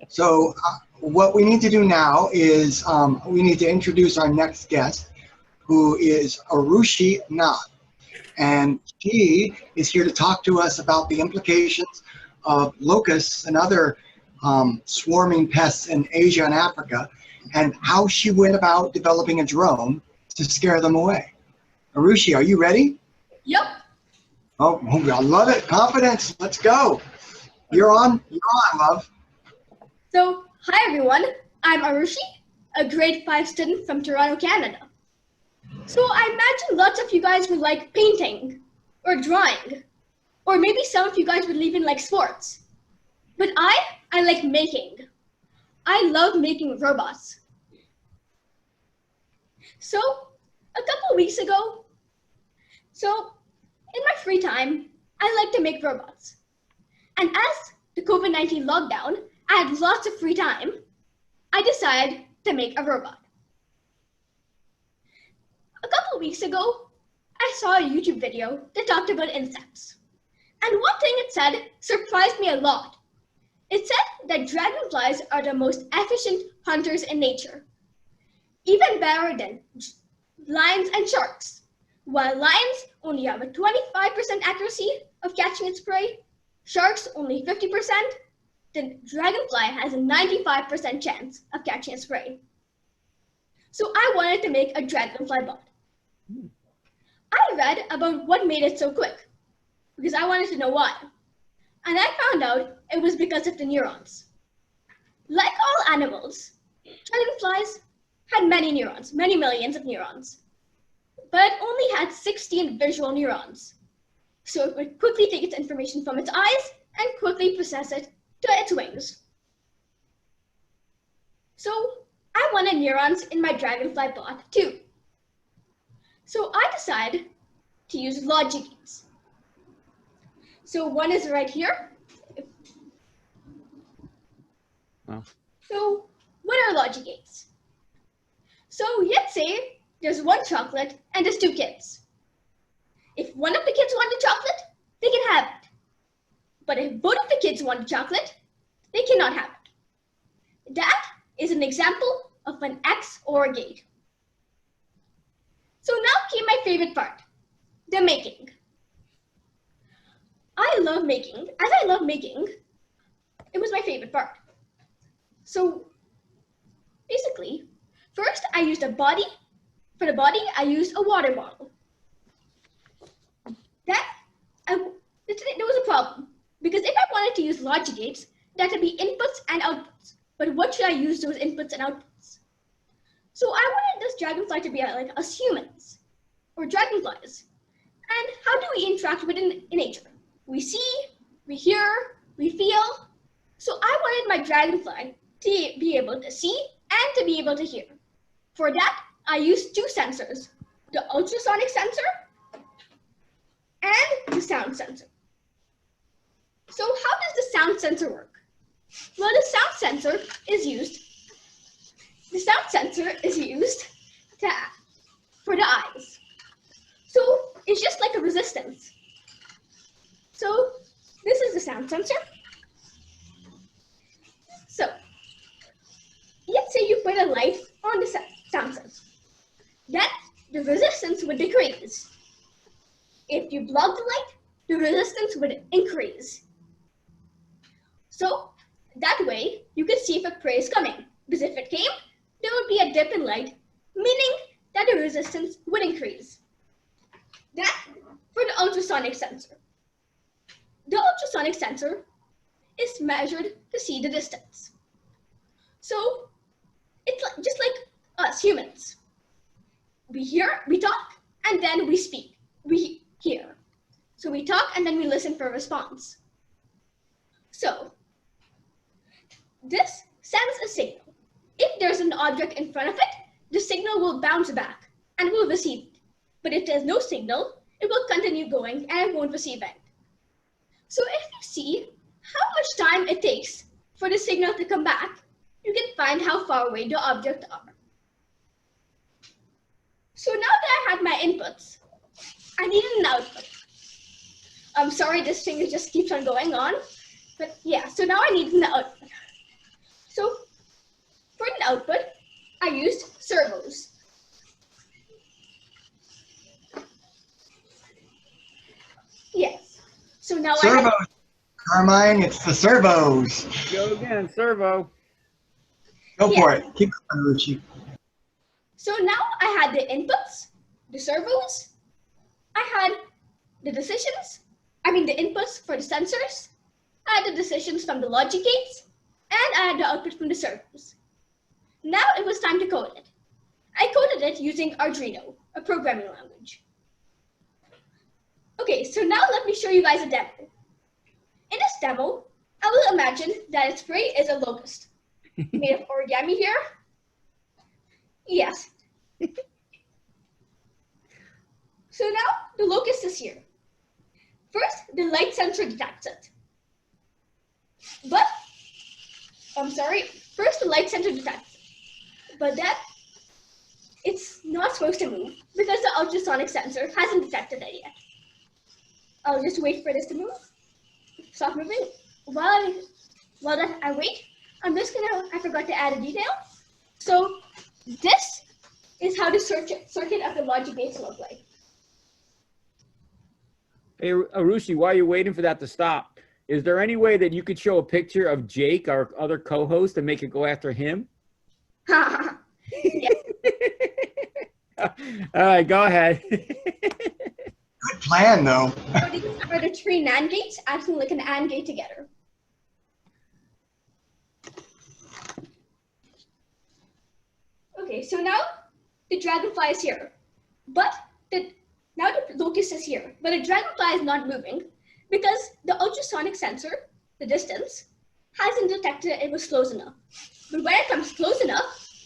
So what we need to do now is we need to introduce our next guest, who is Arushi Nath. And she is here to talk to us about the implications of locusts and other swarming pests in Asia and Africa, and how she went about developing a drone to scare them away. Arushi, are you ready? Yep. Oh, I love it. Confidence. Let's go. You're on, love. So, hi everyone. I'm Arushi, a grade 5 student from Toronto, Canada. So I imagine lots of you guys would like painting or drawing, or maybe some of you guys would even like sports. But I like making. I love making robots. So a couple weeks ago, in my free time, I like to make robots. And as the COVID-19 lockdown, I had lots of free time, I decided to make a robot. A couple weeks ago, I saw a YouTube video that talked about insects. And one thing it said surprised me a lot. It said that dragonflies are the most efficient hunters in nature, even better than lions and sharks. While lions only have a 25% accuracy of catching its prey, sharks only 50%, the dragonfly has a 95% chance of catching its prey. So I wanted to make a dragonfly bot. I read about what made it so quick, because I wanted to know why. And I found out it was because of the neurons. Like all animals, dragonflies had many neurons, many millions of neurons, but it only had 16 visual neurons. So it would quickly take its information from its eyes and quickly process it to its wings. So I wanted neurons in my dragonfly bot too. So I decided to use logic gates. So one is right here. Oh. So what are logic gates? So let's say there's one chocolate and there's two kids. If one of the kids want the chocolate, they can have it. But if both of the kids want the chocolate, they cannot have it. That is an example of an XOR gate. So now came my favorite part, the making. I love making. As I love making, it was my favorite part. So basically, first I used a body. For the body, I used a water bottle. There was a problem, because if I wanted to use logic gates, there had to be inputs and outputs. But what should I use those inputs and outputs? So I wanted this dragonfly to be like us humans, or dragonflies. And how do we interact with in nature? We see, we hear, we feel. So I wanted my dragonfly to be able to see and to be able to hear. For that, I used two sensors, the ultrasonic sensor and the sound sensor. So how does the sound sensor work? Well, the sound sensor is used for the eyes. So it's just like a resistance. So this is the sound sensor. So let's say you put a light on the sound sensor. Then the resistance would decrease. If you block the light, the resistance would increase. So that way you can see if a prey is coming. Because if it came, there would be a dip in light, meaning that the resistance would increase. That for the ultrasonic sensor. The ultrasonic sensor is measured to see the distance. So it's just like us humans. We hear, we talk, and then we speak. We hear. So we talk and then we listen for a response. So this sends a signal. If there's an object in front of it, the signal will bounce back and will receive it. But if there's no signal, it will continue going and it won't receive it. So if you see how much time it takes for the signal to come back, you can find how far away the objects are. So now that I had my inputs, I needed an output. I'm sorry, this finger just keeps on going on. But yeah, so now I need an output. So for the output, I used servos. Yes. So now Servos, Carmine, it's the servos. Go again, servo. Go for it. Keep going, Arushi. So now I had the inputs, the servos, I had the inputs for the sensors, I had the decisions from the logic gates, and I had the output from the servos. Now it was time to code it. I coded it using Arduino, a programming language. Okay, so now let me show you guys a demo. In this demo, I will imagine that its prey is a locust. Made of origami here. Yes. So now the locust is here. First, the light sensor detects it. First the light sensor detects it. But then it's not supposed to move because the ultrasonic sensor hasn't detected it yet. I'll just wait for this to move. Stop moving. While I wait, I forgot to add a detail. So this is how the circuit of the logic gates look like. Hey, Arushi, while you're waiting for that to stop, is there any way that you could show a picture of Jake, our other co-host, and make it go after him? Yeah. All right, go ahead. Good plan, though. So these are the three NAND gates acting like an AND gate together. Okay, so now the dragonfly is here, but now the locust is here, but the dragonfly is not moving because the ultrasonic sensor, the distance, hasn't detected it was close enough. But when it comes close enough,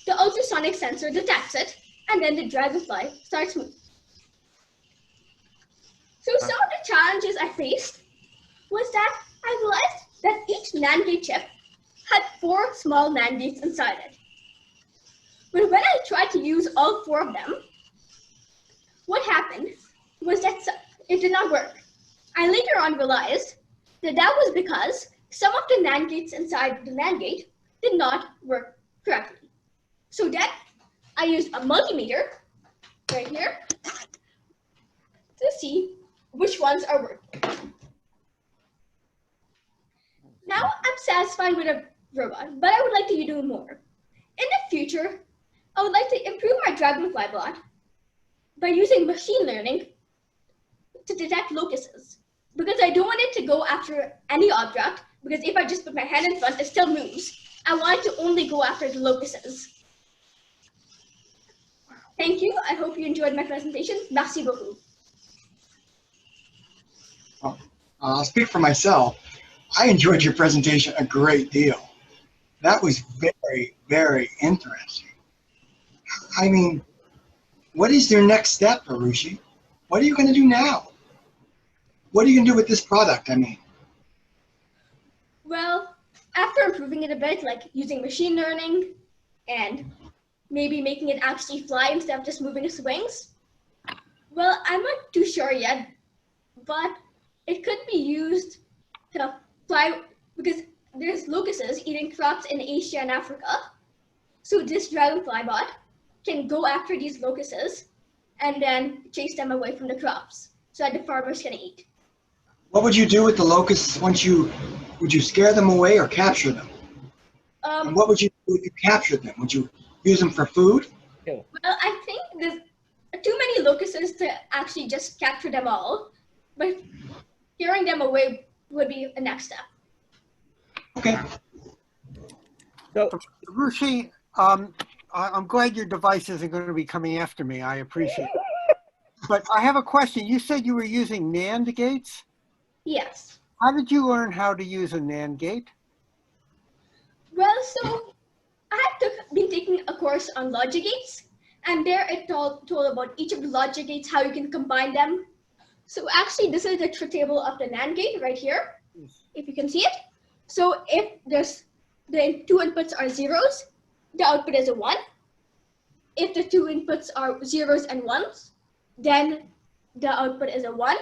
the ultrasonic sensor detects it, and then the dragonfly starts moving. So some of the challenges I faced was that I realized that each NAND gate chip had 4 small NAND gates inside it. But when I tried to use all 4 of them, what happened was that it did not work. I later on realized that that was because some of the NAND gates inside the NAND gate did not work correctly. So then I used a multimeter right here to see which ones are working. Now I'm satisfied with a robot, but I would like to do more. In the future, I would like to improve my dragonfly bot by using machine learning to detect locusts. Because I don't want it to go after any object, because if I just put my hand in front, it still moves. I want it to only go after the locusts. Thank you. I hope you enjoyed my presentation. Merci beaucoup. I'll speak for myself. I enjoyed your presentation a great deal. That was very, very interesting. I mean, what is your next step, Arushi? What are you going to do now? What are you going to do with this product, I mean? Well, after improving it a bit, like using machine learning and maybe making it actually fly instead of just moving its wings, well, I'm not too sure yet, but it could be used to fly because there's locusts eating crops in Asia and Africa. So this dragonfly bot can go after these locusts and then chase them away from the crops so that the farmers can eat. What would you do with the locusts would you scare them away or capture them? And what would you do if you captured them? Would you use them for food? Well, I think there's too many locusts to actually just capture them all, but scaring them away would be a next step. Okay. So, Arushi, I'm glad your device isn't going to be coming after me. I appreciate it. But I have a question. You said you were using NAND gates? Yes. How did you learn how to use a NAND gate? Well, so I had been taking a course on logic gates, and there it told about each of the logic gates, how you can combine them. So actually, this is the truth table of the NAND gate right here, if you can see it. So if the 2 inputs are zeros, the output is a 1. If the 2 inputs are zeros and ones, then the output is a 1.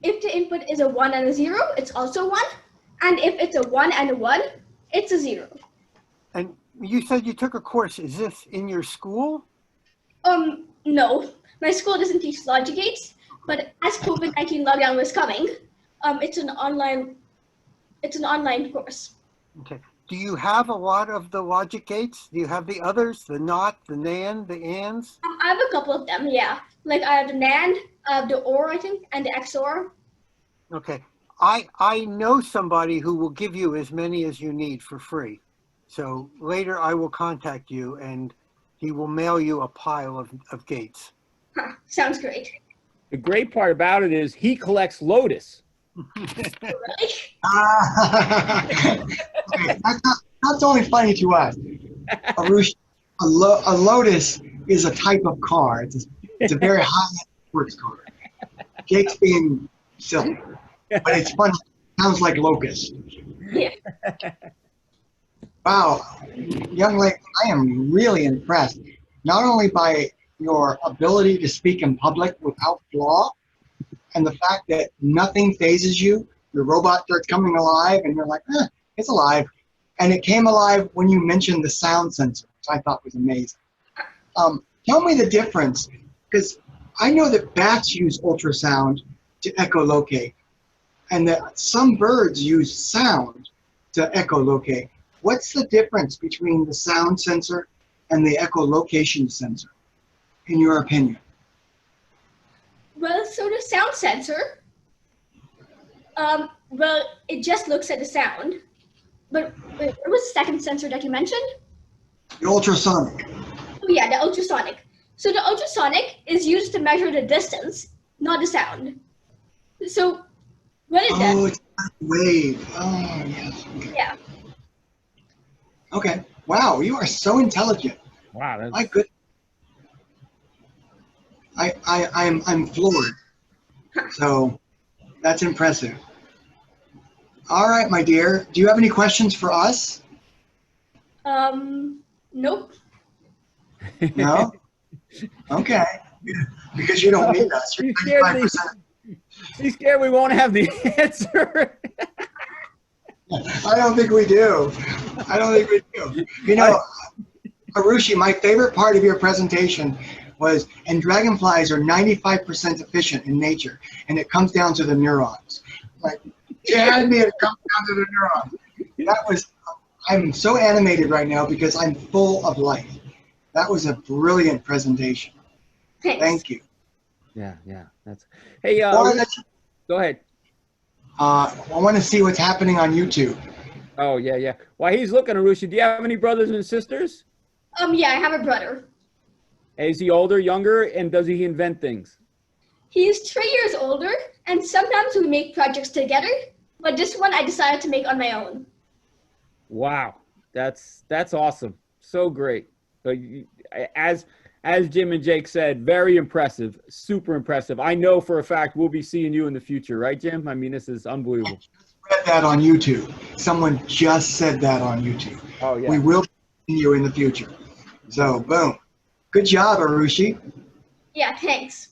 If the input is a 1 and a 0, it's also 1. And if it's a 1 and a 1, it's a 0. And you said you took a course. Is this in your school? No. My school doesn't teach logic gates, but as COVID-19 lockdown was coming, it's an online course. Okay. Do you have a lot of the logic gates? Do you have the others? The not, the NAND, the ANDs? I have a couple of them, yeah. Like I have the NAND, the OR, I think, and the XOR. Okay. I know somebody who will give you as many as you need for free. So later I will contact you and he will mail you a pile of gates. Huh, sounds great. The great part about it is he collects Lotus. Really? Okay, that's only funny to us. Arushi, a Lotus is a type of car. It's a very high-end sports car. Jake's being silly, but it's funny. It sounds like locust. Yeah. Wow, young lady, I am really impressed. Not only by your ability to speak in public without flaw, and the fact that nothing phases you. Your robot starts coming alive, and you're like, it's alive. And it came alive when you mentioned the sound sensor, which I thought was amazing. Tell me the difference, because I know that bats use ultrasound to echolocate, and that some birds use sound to echolocate. What's the difference between the sound sensor and the echolocation sensor, in your opinion? Well, so the sound sensor, well, it just looks at the sound. But wait, what was the second sensor that you mentioned? The ultrasonic. Oh yeah, the ultrasonic. So the ultrasonic is used to measure the distance, not the sound. So what it Oh, does? it's like a wave. Oh, yes. Okay. Yeah. Okay. Wow, you are so intelligent. Wow, that's My goodness. I'm floored. So that's impressive. All right, my dear. Do you have any questions for us? Nope. No? Okay. Because you don't need us. You're 95%. She's scared we won't have the answer. I don't think we do. I don't think we do. You know, Arushi, my favorite part of your presentation was, and dragonflies are 95% efficient in nature, and it comes down to the neurons. Like, you had me, it comes down to the neurons. That was, I'm so animated right now because I'm full of life. That was a brilliant presentation. Thanks. Thank you. Yeah. That's. Hey, go ahead. I want to see what's happening on YouTube. Oh yeah. While he's looking, Arushi, do you have any brothers and sisters? Yeah, I have a brother. Is he older, younger, and does he invent things? He's 3 years older, and sometimes we make projects together, but this one I decided to make on my own. Wow, that's awesome. So great. So as Jim and Jake said, very impressive, super impressive. I know for a fact we'll be seeing you in the future, right, Jim? I mean, this is unbelievable. I read that on YouTube. Someone just said that on YouTube. Oh yeah. We will see you in the future. So, boom. Good job, Arushi. Yeah, thanks.